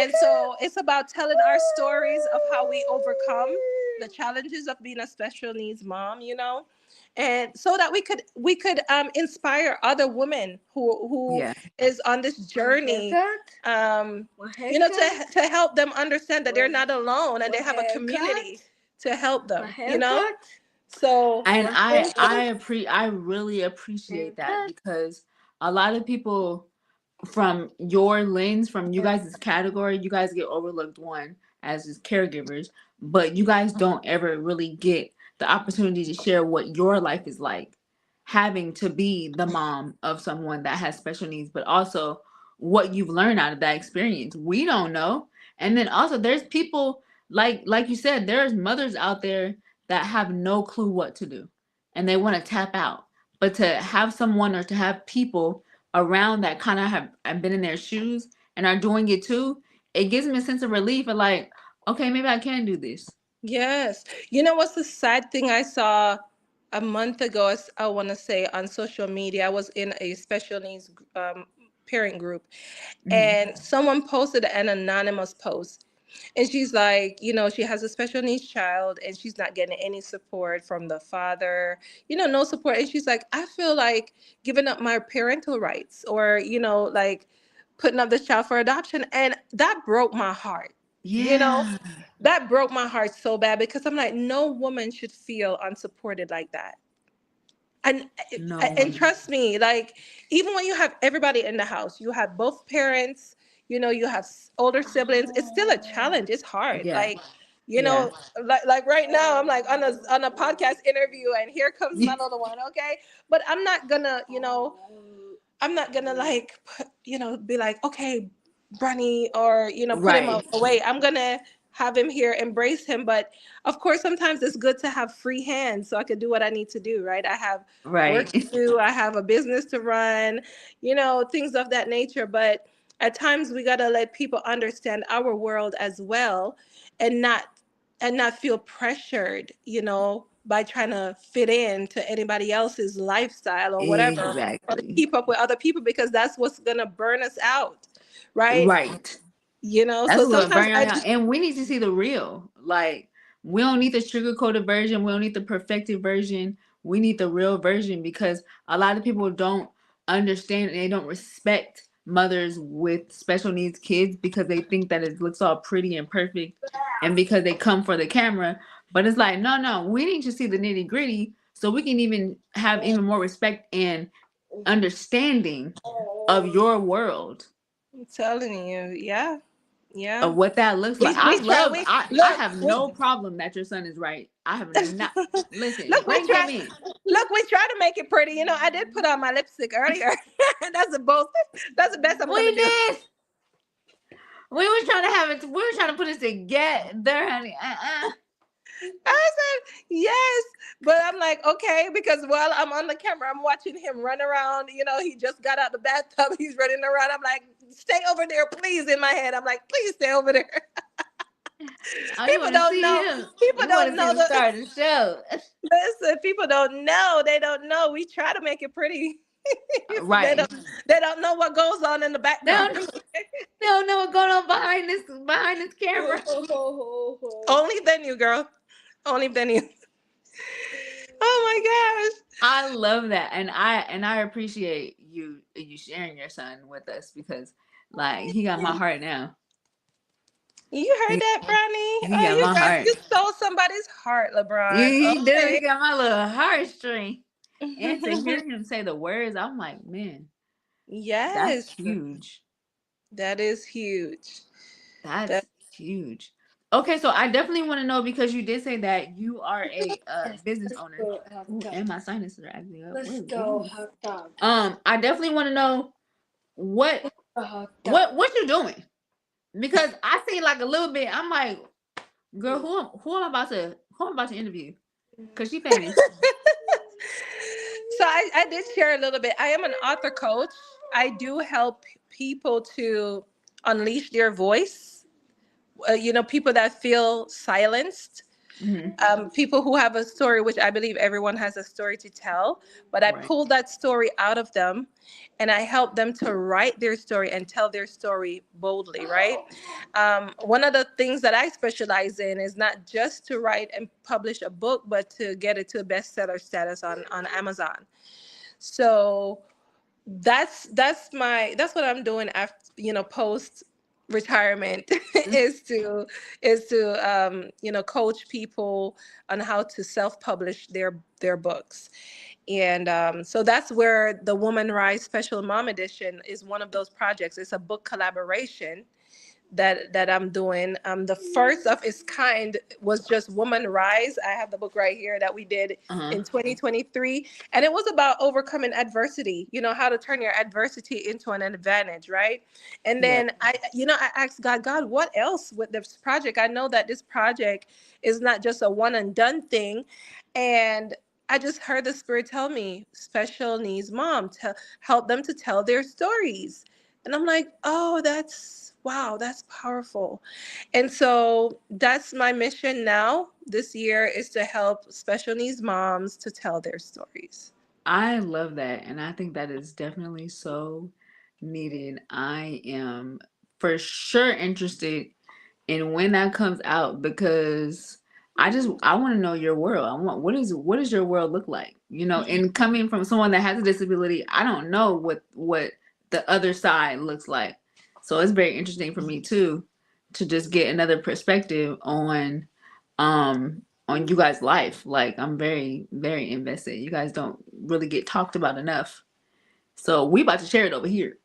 And so it's about telling our stories of how we overcome. the challenges of being a special needs mom, and so that we could inspire other women who Yeah. is on this journey, um to help them understand that they're not alone and they have a community to help them. So And I really appreciate that because a lot of people from your lens, from you guys' category, you guys get overlooked one as just caregivers, but you guys don't ever really get the opportunity to share what your life is like having to be the mom of someone that has special needs, but also what you've learned out of that experience. We don't know. And then also there's people like you said, there's mothers out there that have no clue what to do and they want to tap out. But to have someone or to have people around that kind of have been in their shoes and are doing it too, it gives me a sense of relief of like, okay, maybe I can do this. yes, you know what's the sad thing I saw a month ago? I want to say on social media, I was in a special needs parent group, Hmm. and someone posted an anonymous post, and she's like, she has a special needs child and she's not getting any support from the father, no support. And she's like, I feel like giving up my parental rights, or like putting up this child for adoption. And that broke my heart, you know Yeah. that broke my heart so bad, because I'm like, no woman should feel unsupported like that. and No and woman. trust me, like, even when you have everybody in the house, you have both parents, you have older siblings, it's still a challenge. It's hard, Yeah. like, you Yeah. know like right now I'm like on a podcast interview, and here comes my little one. Okay, but I'm not gonna like be like, okay, Bronny, or put him Right. away. I'm gonna have him here, embrace him. But of course, sometimes it's good to have free hands so I could do what I need to do. Right? I have work Right. to do. I have a business to run. Things of that nature. But at times we gotta let people understand our world as well, and not feel pressured, by trying to fit in to anybody else's lifestyle or whatever, or to Exactly. keep up with other people, because that's what's gonna burn us out, right? Right. So That's what's gonna sometimes burn I you out. just And we need to see the real. Like, we don't need the sugar coated version. We don't need the perfected version. We need the real version because a lot of people don't understand and they don't respect mothers with special needs kids because they think that it looks all pretty and perfect and because they come for the camera. But it's like, no, no, we need to see the nitty gritty so we can even have even more respect and understanding of your world I'm telling you, yeah, yeah. of what that looks like. We try. We I look. have no problem that your son is right. I have not. Listen, Look, we bring him try. in. Look, we try to make it pretty. I did put on my lipstick earlier. That's the most. That's the best I'm gonna We do. did. We were trying to have it. We were trying to put it together, honey. I said yes, but I'm like, okay, because while I'm on the camera, I'm watching him run around. He just got out the bathtub. He's running around. I'm like, stay over there, please. In my head, I'm like, please stay over there. Oh, you People want to don't see know. him? People You want don't to see know the the. star of the show? Listen, people don't know. They don't know. We try to make it pretty. they Right. don't. They don't know what goes on in the They background. don't. They don't know what's going on behind this camera. Only then you, girl. Only then you. Oh my I love that, and I appreciate you sharing your son with us because like he got my heart now. gosh. You heard He, that, Bronny? he Oh, got my heart. you stole somebody's heart, LeBron. He do. He Okay. got my little heartstring. And to hear him say the words, I'm like, man, that's Yes, huge. that is huge. That That's huge. Okay, so I definitely want to know because you did say that you are a business owner. Ooh, and my sinuses are acting up. What is wrong? I definitely want to know what what you doing because I see like a little bit. I'm like, girl, who am I about to interview? Cause she famous. So I did share a little bit. I am an author coach. I do help people to unleash their voice. People that feel silenced. Hmm. People who have a story, which I believe everyone has a story to tell, but I Right. pulled that story out of them and I help them to write their story and tell their story boldly, right? One of the things that I specialize in is not just to write and publish a book, but to get it to a bestseller status on Amazon. So that's what I'm doing after, post retirement is to coach people on how to self-publish their books. And so that's where the Woman Rise Special Mom Edition is one of those projects. It's a book collaboration that I'm doing. The first of its kind was just Woman Rise. I have the book right here that we did Uh-huh. in 2023, and it was about overcoming adversity. How to turn your adversity into an advantage, right? And Yeah. then I asked God, what else with this project? I know that this project is not just a one and done thing, and I just heard the Spirit tell me, special needs mom, to help them to tell their stories. And I'm like, oh, wow, that's powerful. And so that's my mission now this year, is to help special needs moms to tell their stories. I love that. And I think that is definitely so needed. I am for sure interested in when that comes out because I want to know your world. I want what does your world look like? And coming from someone that has a disability, I don't know what the other side looks like. So it's very interesting for me too to just get another perspective on you guys' life. Like I'm very, very invested. You guys don't really get talked about enough. So we about to share it over here.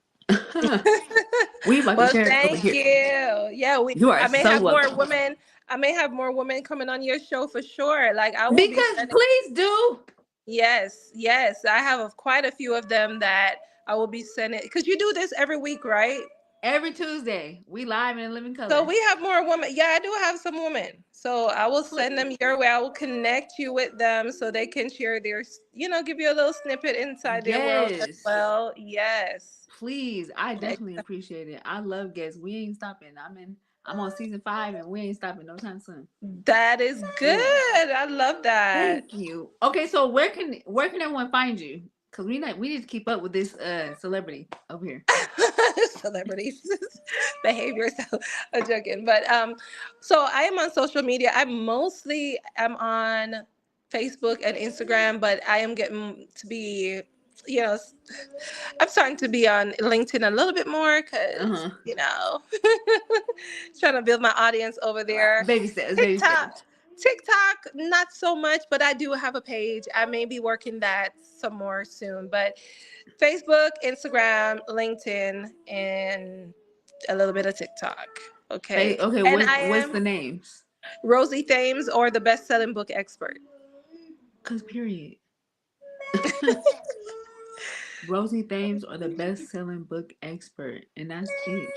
We about to Well, share it over thank here. you. Yeah, we You are I may so have more welcome. women. I may have more women coming on your show for sure. Like I will be Because sending. please do Yes, yes. I have quite a few of them that I will be sending, because you do this every week, right? every Tuesday. We live in living So color. we have more women. Yeah, I do have some women. So I will Pl- send them your way. I will connect you with them so they can share give you a little snippet inside their world as Yes. well. Yes. Please. I definitely appreciate it. I love guests. We ain't stopping. I'm on season 5 and we ain't stopping no time soon. That is Yes. good. I love that. Thank you. Okay, so where can everyone find you? Because we need to keep up with this celebrity over here. Celebrities behavior. So I'm joking. But so I am on social media. I mostly am on Facebook and Instagram, but I am getting to be, you know, I'm starting to be on LinkedIn a little bit more because, Uh-huh. trying to build my audience over there. Baby steps, baby TikTok, steps. TikTok, not so much, but I do have a page. I may be working that some more soon, but Facebook, Instagram, LinkedIn, and a little bit of TikTok. Okay. Okay, And what I what's am the names? Rosie Thames, or the best-selling book expert. Cause period. Rosie Thames or the best-selling book expert, and that's it.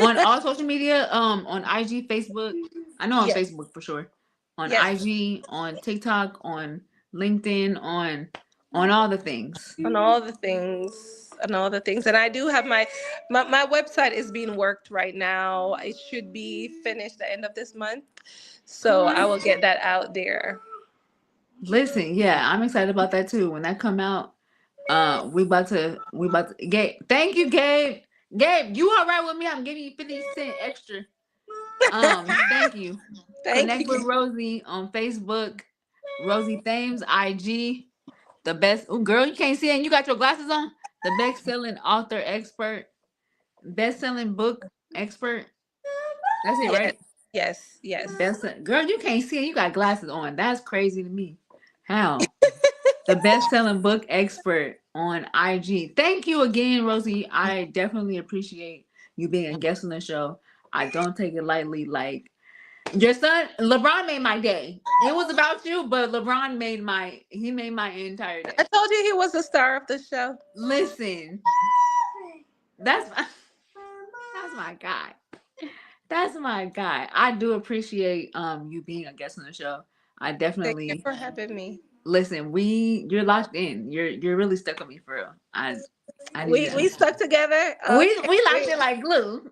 On all social media, on IG, Facebook. I know on Yes. Facebook for sure. On Yes. IG, on TikTok, on LinkedIn, on all the things. On all the things. On all the things. And I do have my website is being worked right now. It should be finished the end of this month. So I will get that out there. Listen, yeah, I'm excited about that too. When that come out, we about to Gabe. Thank you, Gabe. Gabe, you all right with me? I'm giving you 50 cents extra. Thank you. Thank Connect with you. Rosie on Facebook. Rosie Thames, IG. The best. Oh, girl, you can't see it. And you got your glasses on. The best-selling author expert, best-selling book expert. That's it, Yes. right? Yes. Yes. Best. Girl, you can't see it. You got glasses on. That's crazy to me. How? The best-selling book expert on IG. Thank you again, Rosie. I definitely appreciate you being a guest on the show. I don't take it lightly. Like your son, LeBron made my day. It was about you, but LeBron made my entire I day. told you he was the star of the show. Listen, that's my that's my guy. That's my guy. I do appreciate you being a guest on the show. I Thank you definitely for having me. listen. You're locked in. You're really stuck with me for real. I need you We to. stuck together. We Okay. we locked in like glue.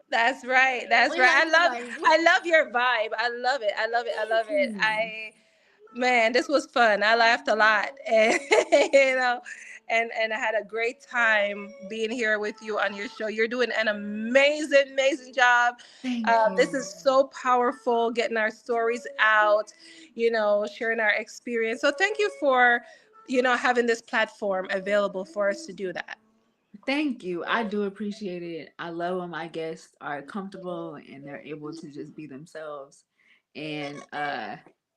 That's right. That's We right. like to like. I love your vibe. I love it. I love it. I Thank love it. you. Man, this was fun. I laughed a lot. And you know, and I had a great time being here with you on your show. You're doing an amazing, amazing job. Thank This you. is so powerful, getting our stories out, sharing our experience. So thank you for, having this platform available for us to do that. Thank you. I do appreciate it. I love when my guests are comfortable and they're able to just be themselves. And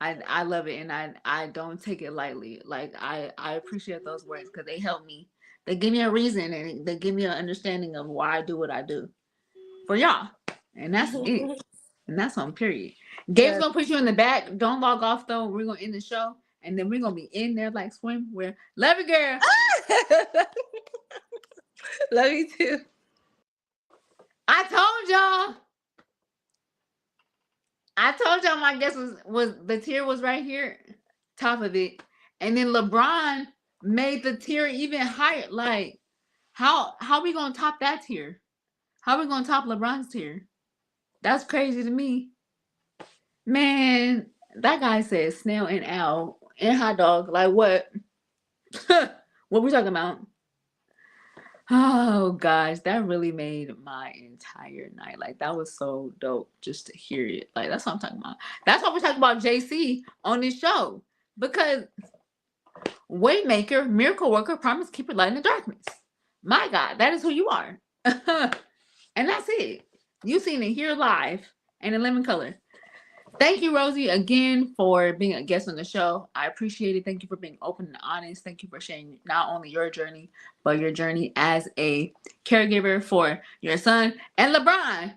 I love it and I don't take it lightly. Like I appreciate those words cuz they help me. They give me a reason and they give me an understanding of why I do what I do for y'all. And that's it. And that's on period. Gabe's Yes. gonna put you in the back. Don't log off though. We're gonna end the show. And then we're gonna be in there like swimwear. Love you, girl. Love you too. I told y'all. I told y'all my guess was the tier was right here, top of it. And then LeBron made the tier even higher. Like, how we gonna top that tier? How we gonna top LeBron's tier? That's crazy to me. Man, that guy said snail and owl and hot dog. Like what? What we talking about? Oh gosh, that really made my entire night. Like that was so dope just to hear it. Like that's what I'm talking about. That's why we're talking about JC on this show. Because Waymaker, miracle worker, promise keeper, light in the darkness. My God, that is who you are. And that's it. You seen it here live and in living color. Thank you, Rosie, again for being a guest on the show. I appreciate it. Thank you for being open and honest. Thank you for sharing not only your journey, but your journey as a caregiver for your son. And LeBron,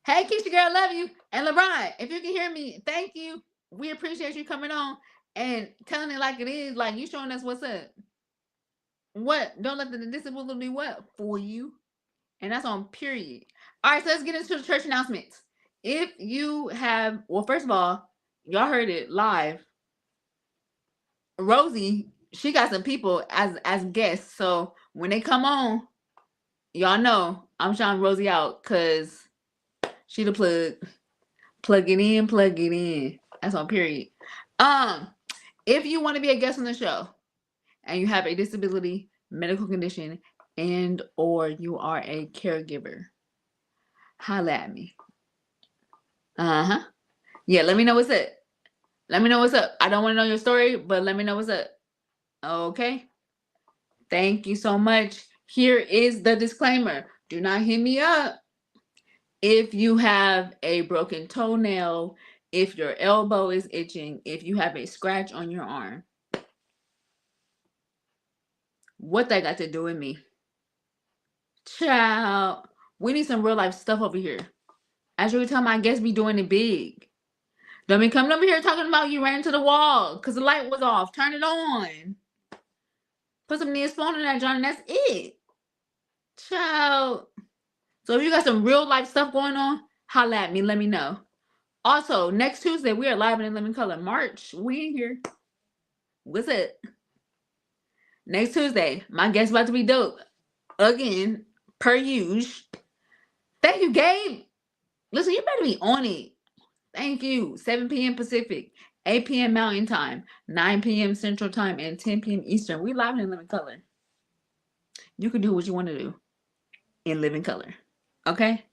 hey, Keisha girl, love you. And LeBron, if you can hear me, thank you. We appreciate you coming on and telling it like it is, like you showing us what's up. What? Don't let the disability what for you. And that's on period. All right, so let's get into the church announcements. If you have, well, first of all, y'all heard it live. Rosie, she got some people as guests. So when they come on, y'all know I'm shouting Rosie out because she the plug. Plug it in, plug it in. That's on period. If you want to be a guest on the show and you have a disability, medical condition, and or you are a caregiver, holla at me. Uh-huh. Yeah, let me know what's up. Let me know what's up. I don't want to know your story, but let me know what's up. Okay? Thank you so much. Here is the disclaimer. Do not hit me up if you have a broken toenail, if your elbow is itching, if you have a scratch on your arm. What that got to do with me? Child, we need some real life stuff over here. As you tell my guests, be doing it big. Don't be coming over here talking about you ran into the wall because the light was off. Turn it on. Put some Neosporin in that, John, and that's it. Child. So if you got some real life stuff going on, holla at me. Let me know. Also, next Tuesday, we are live and in living color. March, we in here. What's it? Next Tuesday, my guest about to be dope. Again, per usual. Thank you, Gabe. Listen, you better be on it. Thank you. 7 p.m. Pacific, 8 p.m. Mountain Time, 9 p.m. Central Time, and 10 p.m. Eastern. We live in living color. You can do what you want to do in living color. Okay?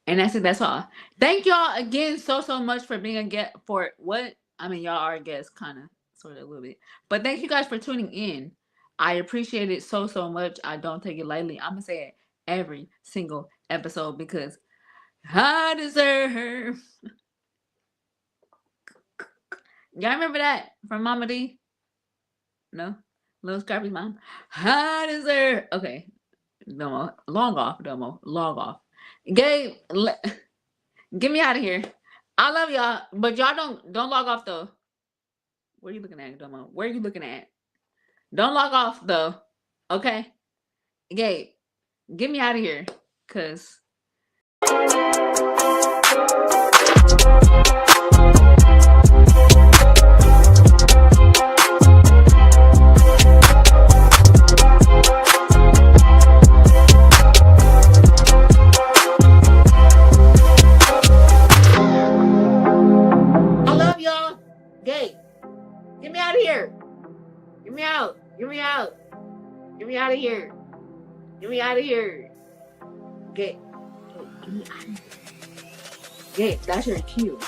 And that's it. That's all. Thank y'all again so much for being a guest. For what? I mean, y'all are a guest, kind of, sort of, a little bit. But thank you guys for tuning in. I appreciate it so much. I don't take it lightly. I'm going to say it every single episode because I deserve. Y'all remember that from Mama D? No? Little Scrappy's mom? I deserve. Okay. Domo. Log off, Domo. Log off. Gabe, get me out of here. I love y'all, but y'all don't log off though. Where are you looking at, Domo? Where are you looking at? Don't log off though. Okay? Gabe, get me out of here. Cause Get me out of here. Get me out. Get me out. Get me out of here. Get me out of here. Get me out of here. Get, that's your cue.